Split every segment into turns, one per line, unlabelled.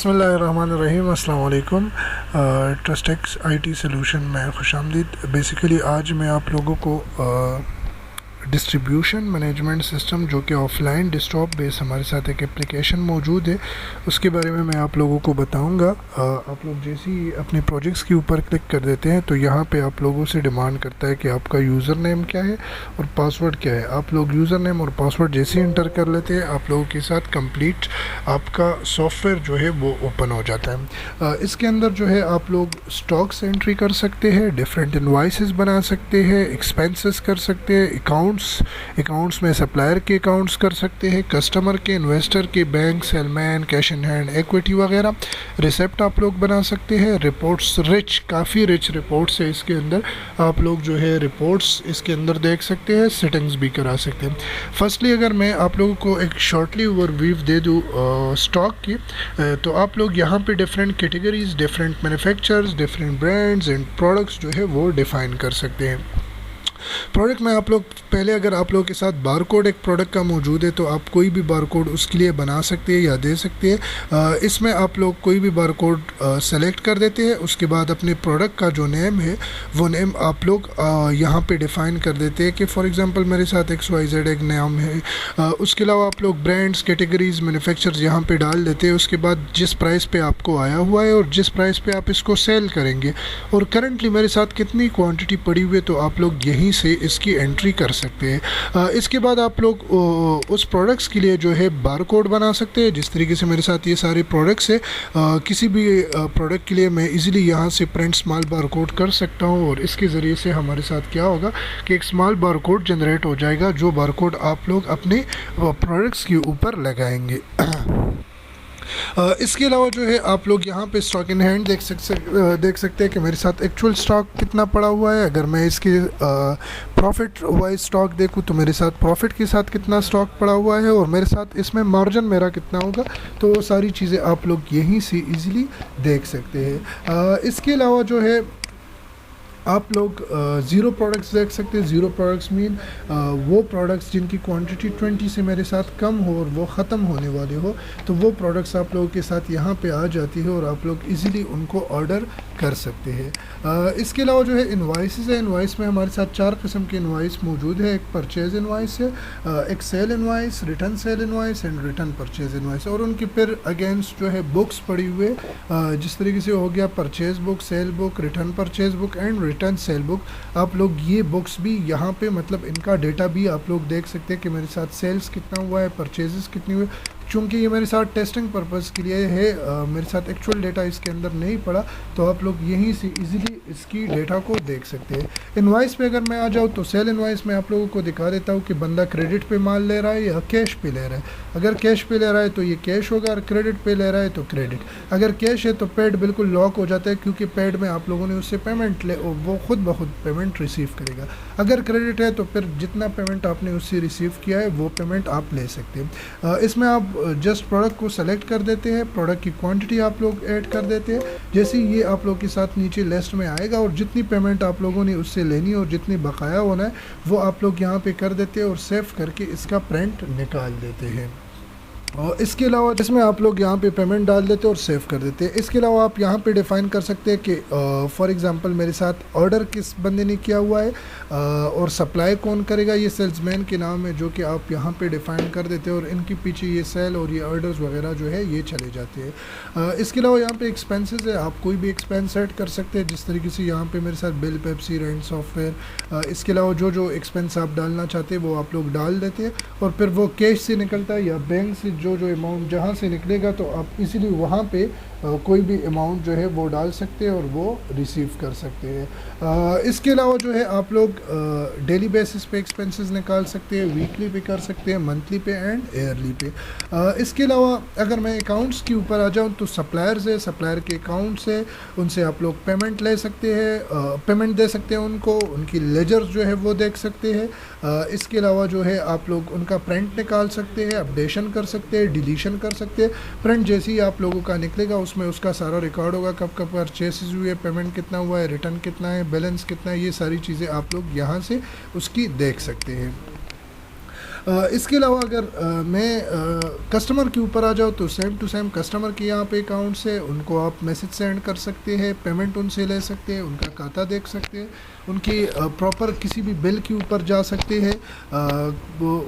बिस्मिल्लाहिर्रहमानिर्रहीम अस्सलाम वालेकुम। ट्रस्टेक्स आईटी सोल्यूशन में खुशामदीद। बेसिकली आज मैं आप लोगों को डिस्ट्रीब्यूशन मैनेजमेंट सिस्टम जो कि ऑफ़लाइन डेस्कटॉप बेस हमारे साथ एक एप्लीकेशन मौजूद है, उसके बारे में मैं आप लोगों को बताऊंगा। आप लोग जैसे ही अपने प्रोजेक्ट्स के ऊपर क्लिक कर देते हैं तो यहाँ पे आप लोगों से डिमांड करता है कि आपका यूज़र नेम क्या है और पासवर्ड क्या है। आप लोग यूज़र नेम और पासवर्ड जैसे ही इंटर कर लेते हैं, आप लोगों के साथ कंप्लीट आपका सॉफ्टवेयर जो है वो ओपन हो जाता है। इसके अंदर जो है आप लोग स्टॉक्स एंट्री कर सकते हैं, डिफरेंट इनवाइसेस बना सकते हैं, एक्सपेंसेस कर सकते हैं, अकाउंट्स में सप्लायर के अकाउंट्स कर सकते हैं, कस्टमर के, इन्वेस्टर के, bank, salesman, cash in hand, equity वगैरह। रिसिप्ट आप लोग बना सकते हैं। रिपोर्ट्स काफ़ी रिच रिपोर्ट्स है इसके अंदर। आप लोग जो है रिपोर्ट्स इसके अंदर देख सकते हैं, सेटिंग्स भी करा सकते हैं। फर्स्टली अगर मैं आप लोगों को एक शॉर्टली ओवरव्यू दे दूँ स्टॉक की, तो आप लोग यहाँ पे different categories, different manufacturers, different brands and products जो है वो डिफ़ाइन कर सकते हैं। प्रोडक्ट में आप लोग पहले, अगर आप लोगों के साथ बारकोड एक प्रोडक्ट का मौजूद है तो आप कोई भी बारकोड उसके लिए बना सकते हैं या दे सकते हैं। इसमें आप लोग कोई भी बारकोड सेलेक्ट कर देते हैं, उसके बाद अपने प्रोडक्ट का जो नेम है वो नेम आप लोग यहाँ पे डिफ़ाइन कर देते हैं कि फॉर एग्जांपल मेरे साथ XYZ एक नाम है। उसके अलावा आप लोग ब्रांड्स, कैटेगरीज, मैन्युफैक्चरर्स यहाँ पे डाल देते हैं। उसके बाद जिस प्राइस पे आपको आया हुआ है और जिस प्राइस पे आप इसको सेल करेंगे और करंटली मेरे साथ कितनी क्वांटिटी पड़ी हुई है, तो आप लोग यहीं से इसकी एंट्री कर सकते हैं। इसके बाद आप लोग उस प्रोडक्ट्स के लिए जो है बारकोड बना सकते हैं। जिस तरीके से मेरे साथ ये सारे प्रोडक्ट्स है, किसी भी प्रोडक्ट के लिए मैं इजीली यहाँ से प्रिंट स्मॉल बारकोड कर सकता हूँ और इसके ज़रिए से हमारे साथ क्या होगा कि एक स्मॉल बारकोड जनरेट हो जाएगा, जो बारकोड आप लोग अपने प्रोडक्ट्स के ऊपर लगाएंगे। इसके अलावा जो है आप लोग यहाँ पे स्टॉक इन हैंड देख सकते हैं कि मेरे साथ एक्चुअल स्टॉक कितना पड़ा हुआ है। अगर मैं इसके प्रॉफिट वाइज स्टॉक देखूँ तो मेरे साथ प्रॉफिट के साथ कितना स्टॉक पड़ा हुआ है और मेरे साथ इसमें मार्जिन मेरा कितना होगा, तो वो सारी चीज़ें आप लोग यहीं से इजीली देख सकते हैं। इसके अलावा जो है आप लोग ज़ीरो प्रोडक्ट्स देख सकते हैं। ज़ीरो प्रोडक्ट्स मीन वो प्रोडक्ट्स जिनकी क्वांटिटी 20 से मेरे साथ कम हो और वो ख़त्म होने वाले हो, तो वो प्रोडक्ट्स आप लोगों के साथ यहाँ पे आ जाती है और आप लोग इजीली उनको ऑर्डर कर सकते हैं। इसके अलावा जो है इनवाइसेस है। इनवाइस में हमारे साथ 4 किस्म के इनवाइस मौजूद है। एक परचेज़ इनवाइस है, एक cell invoice, return cell invoice and return purchase invoice, और उनके फिर अगेंस्ट जो है बुक्स पड़ी हुए, जिस तरीके से हो गया purchase book, cell book, return purchase book and return cell book. आप लोग ये बुक्स भी यहाँ पे मतलब इनका डेटा भी आप लोग देख सकते हैं कि मेरे साथ सेल्स कितना हुआ है, परचेजेस कितनी हुए। चूँकि ये मेरे साथ टेस्टिंग पर्पज़ के लिए है, मेरे साथ एक्चुअल डेटा इसके अंदर नहीं पड़ा, तो आप लोग यहीं से इजीली इसकी डेटा को देख सकते हैं। इनवाइस पे अगर मैं आ जाऊँ तो सेल इनवाइस में आप लोगों को दिखा देता हूँ कि बंदा क्रेडिट पे माल ले रहा है या कैश पे ले रहा है। अगर कैश पे ले रहा है तो ये कैश होगा, और क्रेडिट पे ले रहा है तो क्रेडिट। अगर कैश है तो पेड बिल्कुल लॉक हो जाता है, क्योंकि पेड में आप लोगों ने उससे पेमेंट ले, वो खुद ब खुद पेमेंट रिसीव करेगा। अगर क्रेडिट है तो फिर जितना पेमेंट आपने उससे रिसीव किया है वो पेमेंट आप ले सकते हैं। इसमें आप जस्ट प्रोडक्ट को सेलेक्ट कर देते हैं, प्रोडक्ट की क्वांटिटी आप लोग ऐड कर देते हैं। जैसे ये आप लोग के साथ नीचे लिस्ट में आएगा और जितनी पेमेंट आप लोगों ने उससे लेनी और जितनी बकाया होना है वो आप लोग यहाँ पे कर देते हैं और सेव करके इसका प्रिंट निकाल देते हैं। और इसके अलावा इसमें आप लोग यहाँ पे पेमेंट डाल देते हैं और सेव कर देते हैं। इसके अलावा आप यहाँ पे डिफ़ाइन कर सकते हैं कि फॉर एग्जांपल मेरे साथ ऑर्डर किस बंदे ने किया हुआ है और सप्लाई कौन करेगा, ये सेल्समैन के नाम है, जो कि आप यहाँ पे डिफ़ाइन कर देते हैं और इनके पीछे ये सेल और ये ऑर्डर्स वगैरह जो है ये चले जाते हैं। इसके अलावा यहाँ पे एक्सपेंसेस है, आप कोई भी एक्सपेंस सेट कर सकते हैं, जिस तरीके से यहाँ पर मेरे साथ बिल, पेप्सी, रेंट, सॉफ्टवेयर। इसके अलावा जो एक्सपेंस आप डालना चाहते हैं वो आप लोग डाल देते हैं और फिर वो कैश से निकलता है या बैंक से जो अमाउंट जहाँ से निकलेगा, तो आप इसीलिए वहाँ पे कोई भी अमाउंट जो है वो डाल सकते हैं और वो रिसीव कर सकते हैं। इसके अलावा जो है आप लोग डेली बेसिस पे एक्सपेंसेस निकाल सकते हैं, वीकली पे कर सकते हैं, मंथली पे एंड ईयरली पे। इसके अलावा अगर मैं अकाउंट्स के ऊपर आ जाऊँ तो सप्लायर्स है, सप्लायर के अकाउंट्स है, उनसे आप लोग पेमेंट ले सकते हैं, पेमेंट दे सकते हैं उनको, उनकी लेजर्स जो है वो देख सकते हैं। इसके अलावा जो है आप लोग उनका प्रिंट निकाल सकते हैं, अपडेशन कर सकते हैं, डिलीशन कर सकते हैं। प्रिंट जैसे ही आप लोगों का निकलेगा उसमें उसका सारा रिकॉर्ड होगा, कब कब परचेसेस हुए, पेमेंट कितना हुआ है, रिटर्न कितना है, बैलेंस कितना है, ये सारी चीज़ें आप लोग यहाँ से उसकी देख सकते हैं। इसके अलावा अगर मैं कस्टमर के ऊपर आ जाऊँ तो सेम टू सेम कस्टमर के यहाँ पे अकाउंट से उनको आप मैसेज सेंड कर सकते हैं, पेमेंट उनसे ले सकते हैं, उनका खाता देख सकते हैं, उनकी प्रॉपर किसी भी बिल के ऊपर जा सकते हैं,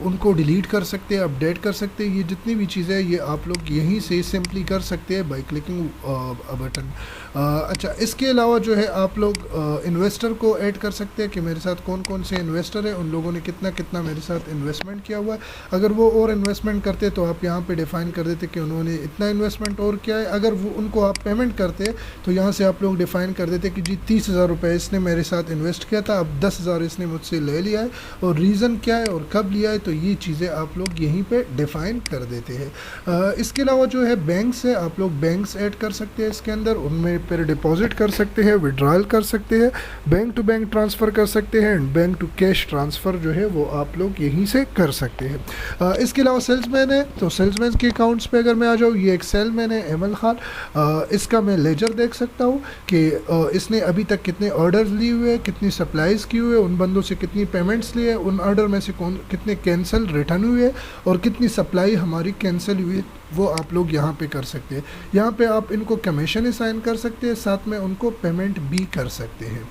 उनको डिलीट कर सकते हैं, अपडेट कर सकते हैं। ये जितनी भी चीज़ें हैं ये आप लोग यहीं से सिंपली कर सकते हैं बाय क्लिकिंग अ बटन। अच्छा, इसके अलावा जो है आप लोग इन्वेस्टर को ऐड कर सकते हैं कि मेरे साथ कौन कौन से इन्वेस्टर हैं, उन लोगों ने कितना कितना मेरे साथ इन्वेस्टमेंट किया हुआ है। अगर वो और इन्वेस्टमेंट करते तो आप यहाँ पे डिफ़ाइन कर देते कि उन्होंने इतना इन्वेस्टमेंट और किया है। अगर वो उनको आप पेमेंट करते तो यहाँ से आप लोग डिफ़ाइन कर देते कि जी 30,000 रुपये इसने मेरे साथ इन्वेस्ट किया था, अब 10,000 इसने मुझसे ले लिया है और रीज़न क्या है और कब लिया है, तो ये चीज़ें आप लोग यहीं पर डिफ़ाइन कर देते हैं। इसके अलावा जो है बैंक्स है, आप लोग बैंक्स ऐड कर सकते हैं इसके अंदर, उनमें फिर डिपॉजिट कर सकते हैं, विड्रॉल कर सकते हैं, बैंक टू बैंक ट्रांसफ़र कर सकते हैं and bank to cash transfer जो है वो आप लोग यहीं से कर सकते हैं। इसके अलावा सेल्समैन है, तो सेल्समैन के अकाउंट्स पे अगर मैं आ जाऊँ, ये एक सेलमैन है एमल खान, इसका मैं लेजर देख सकता हूँ कि इसने अभी तक कितने ऑर्डर्स लिए हुए हैं, कितनी सप्लाईज़ की हुए, उन बंदों से कितनी पेमेंट्स लिए, उन ऑर्डर में से कितने कैंसिल रिटर्न हुए और कितनी सप्लाई हमारी कैंसिल हुई, वो आप लोग यहाँ पे कर सकते हैं। यहाँ पे आप इनको कमीशन असाइन कर सकते हैं, साथ में उनको पेमेंट भी कर सकते हैं।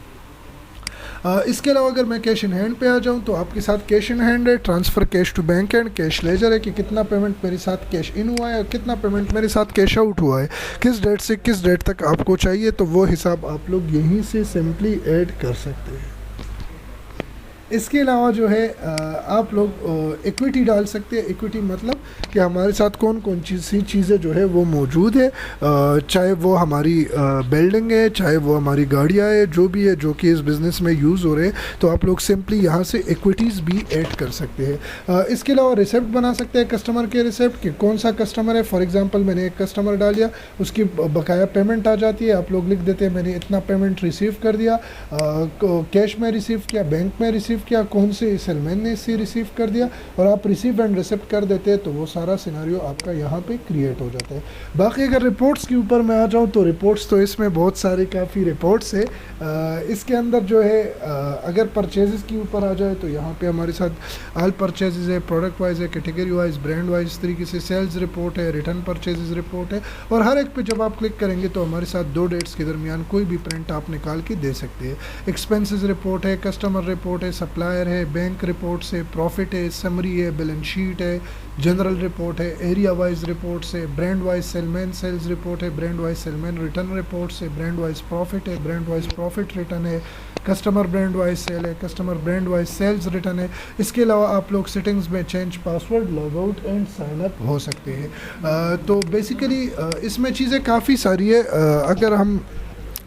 इसके अलावा अगर मैं कैश इन हैंड पे आ जाऊँ तो आपके साथ कैश इन हैंड है, transfer cash to bank and cash ledger है कि कितना पेमेंट मेरे साथ कैश इन हुआ है और कितना पेमेंट मेरे साथ कैश आउट हुआ है, किस डेट से किस डेट तक आपको चाहिए, तो वो हिसाब आप लोग यहीं से सिंपली ऐड कर सकते हैं। इसके अलावा जो है आप लोग इक्विटी डाल सकते हैं। इक्विटी मतलब कि हमारे साथ कौन कौन सी चीज़ें जो है वो मौजूद है, चाहे वो हमारी बिल्डिंग है, चाहे वो हमारी गाड़ियाँ है, जो भी है जो कि इस बिज़नेस में यूज़ हो रहे हैं, तो आप लोग सिंपली यहाँ से इक्विटीज़ भी ऐड कर सकते हैं। इसके अलावा रिसिप्ट बना सकते हैं, कस्टमर के रिसिप्ट कि कौन सा कस्टमर है। फॉर एग्ज़ाम्पल मैंने एक कस्टमर डाल दिया, उसकी बकाया पेमेंट आ जाती है, आप लोग लिख देते हैं मैंने इतना पेमेंट रिसीव कर दिया, कैश में रिसीव किया, बैंक में रिसीव किया, कौन से सेलमैन ने इसे रिसीव कर दिया, और आप रिसीव एंड रिसिप्ट कर देते हैं, तो वो सारा सिनारियो आपका यहाँ पे क्रिएट हो जाता है। बाकी अगर रिपोर्ट्स के ऊपर मैं आ जाऊँ तो रिपोर्ट्स तो इसमें बहुत सारे काफ़ी रिपोर्ट्स है। इसके अंदर जो है अगर परचेजेस के ऊपर आ जाए तो यहाँ पे हमारे साथ ऑल परचेजेस है, प्रोडक्ट वाइज है, कैटेगरी वाइज, ब्रांड वाइज, इस तरीके से सेल्स रिपोर्ट है, रिटर्न परचेजेस रिपोर्ट है, और हर एक पे जब आप क्लिक करेंगे तो हमारे साथ 2 डेट्स के दरमियान कोई भी प्रिंट आप निकाल के दे सकते हैं। एक्सपेंसेस रिपोर्ट है, कस्टमर रिपोर्ट है, सप्लायर है, बैंक रिपोर्ट्स है, प्रॉफिट है, समरी है, बैलेंस शीट है, जनरल रिपोर्ट है, एरिया वाइज रिपोर्ट्स है, brand wise salesman sales report है, brand wise salesman return reports है, ब्रांड वाइज प्रॉफिट है, ब्रांड वाइज प्रॉफिट रिटर्न है, कस्टमर ब्रांड वाइज सेल है, customer brand wise sales return है। इसके अलावा आप लोग सेटिंग्स में change password, log out and sign up हो सकते हैं। तो बेसिकली इसमें चीज़ें काफ़ी सारी है। अगर हम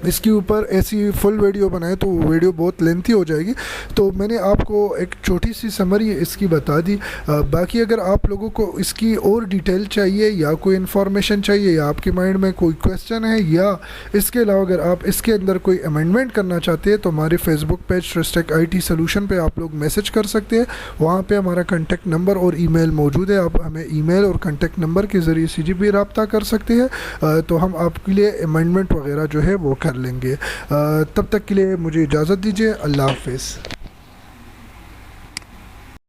इसके ऊपर ऐसी फुल वीडियो बनाए तो वीडियो बहुत लेंथी हो जाएगी, तो मैंने आपको एक छोटी सी समरी इसकी बता दी। बाकी अगर आप लोगों को इसकी और डिटेल चाहिए या कोई इन्फॉर्मेशन चाहिए या आपके माइंड में कोई क्वेश्चन है, या इसके अलावा अगर आप इसके अंदर कोई अमेंडमेंट करना चाहते हैं तो हमारे फेसबुक पेज ट्रस्टेक IT सोल्यूशन पे आप लोग मैसेज कर सकते हैं। वहाँ पे हमारा कॉन्टेक्ट नंबर और ईमेल मौजूद है, आप हमें ईमेल और कॉन्टेक्ट नंबर के ज़रिए CGP रब्ता कर सकते हैं, तो हम आपके लिए अमेंडमेंट वगैरह जो है वो कर लेंगे। तब तक के लिए मुझे इजाज़त दीजिए। अल्लाह हाफ़िज़।